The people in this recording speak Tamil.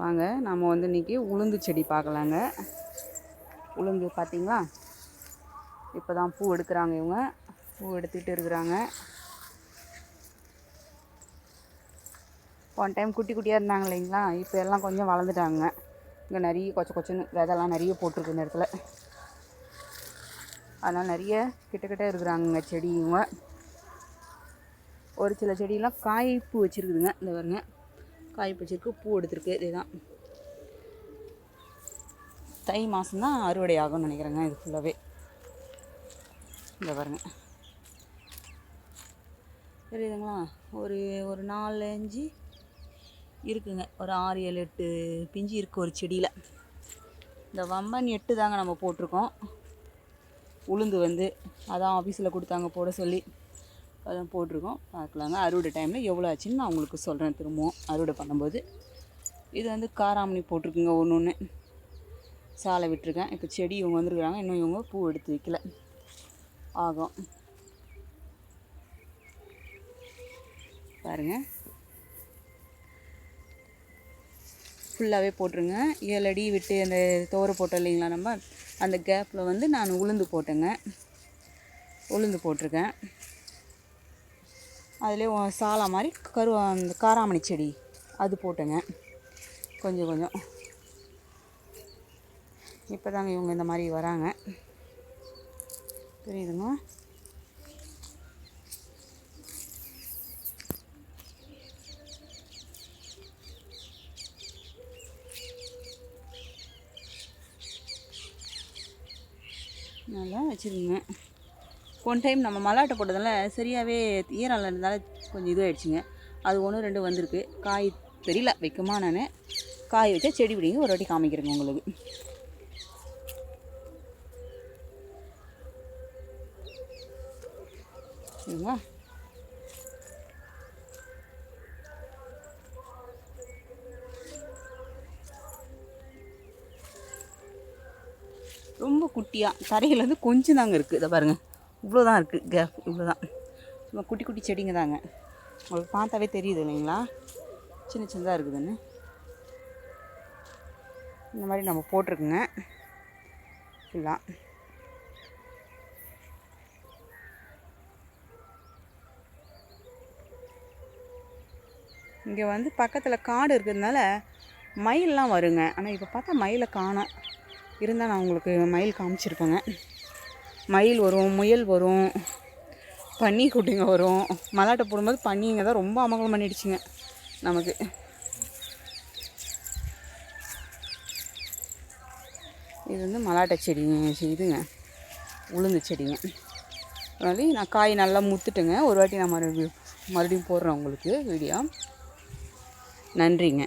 வாங்க நம்ம வந்து இன்றைக்கி உளுந்து செடி பார்க்கலாங்க. உளுந்து பார்த்திங்களா, இப்போ தான் பூ எடுக்கிறாங்க. இவங்க பூ எடுத்துகிட்டு இருக்கிறாங்க. ஒன் டைம் குட்டி குட்டியாக இருந்தாங்க இல்லைங்களா, இப்போ எல்லாம் கொஞ்சம் வளர்ந்துட்டாங்க. இங்கே நிறைய கொச்சன்னு விதெல்லாம் நிறைய போட்டிருக்கு இந்த இடத்துல. அதனால் நிறைய கிட்ட இருக்கிறாங்க செடி. இவங்க ஒரு சில செடியெலாம் காய்ப்பு வச்சுருக்குதுங்க. இந்த பாருங்க, காய்ப்பு வச்சுருக்கு, பூ எடுத்துருக்கு. இதுதான் தை மாதம்தான் அறுவடை ஆகும்னு நினைக்கிறேங்க. இது ஃபுல்லாகவே இந்த பாருங்க தெரியுதுங்களா, ஒரு 4-5 இருக்குங்க. ஒரு 6-7-8 பிஞ்சு இருக்குது ஒரு செடியில். இந்த வம்பன் 8 தாங்க நம்ம போட்டிருக்கோம். உளுந்து வந்து அதான் ஆஃபீஸில் கொடுத்தாங்க போட சொல்லி, அதான் போட்டிருக்கோம். பார்க்கலாங்க அறுவடை டைமில் எவ்வளோ ஆச்சுன்னு நான் உங்களுக்கு சொல்கிறேன். திரும்பவும் அறுவடை பண்ணும்போது இது வந்து காராமணி போட்டிருக்குங்க. ஒன்று சாலை விட்டுருக்கேன். இப்போ செடி இவங்க வந்துருக்குறாங்க. இன்னும் இவங்க பூ எடுத்து வைக்கல, ஆகும். பாருங்கள், ஃபுல்லாகவே போட்டுருங்க. 7 அடி விட்டு அந்த தோரை போட்டோம் இல்லைங்களா நம்ம, அந்த கேப்பில் வந்து நான் உளுந்து போட்டேங்க. உளுந்து போட்டிருக்கேன். அதிலே சாலா மாதிரி அந்த காராமணி செடி அது போட்டேங்க. கொஞ்சம் இப்போ தாங்க இவங்க இந்த மாதிரி வராங்க. தெரியுதுங்க. நல்லா வச்சுருங்க. ஒன் டைம் நம்ம மல்லாட்டை போட்டதால சரியாகவே ஈரம் இருந்தால கொஞ்சம் இதுவாகிடுச்சுங்க. அது 1-2 வந்திருக்கு. காய் தெரியல வைக்குமா, நான் காய் வச்சா செடி பிடிங்க ஒரு வாட்டி காமிக்கிறேங்க உங்களுக்கு. சரிங்களா, ரொம்ப குட்டியாக தரையில் வந்து கொஞ்சம் தாங்க இருக்குது. இதை பாருங்கள், இவ்வளோ தான் இருக்குது கேப், இவ்வளோ தான். சும்மா குட்டி செடிங்க தாங்க. உங்களுக்கு பார்த்தாவே தெரியுது இல்லைங்களா, சின்னதாக இருக்குதுன்னு. இந்த மாதிரி நம்ம போட்டிருக்குங்க ஃபுல்லாக. இங்கே வந்து பக்கத்தில் காடு இருக்கிறதுனால மயிலெலாம் வருங்க. ஆனால் இப்போ பார்த்தா மயிலை காணோம். இருந்தால் நான் உங்களுக்கு மயில் காமிச்சிருப்பேங்க. மயில் வரும், முயல் வரும், பன்னி குட்டிங்க வரும். மல்லாட்டை போடும்போது பன்னிங்க தான் ரொம்ப அமங்கலம் பண்ணிடுச்சுங்க நமக்கு. இது வந்து மல்லாட்டை செடிங்க, இதுங்க உளுந்து செடிங்க. அதனால நான் காய் நல்லா முத்துட்டுங்க. ஒரு வாட்டி நான் மறுபடியும் போடுறேன் உங்களுக்கு வீடியோ. நன்றிங்க.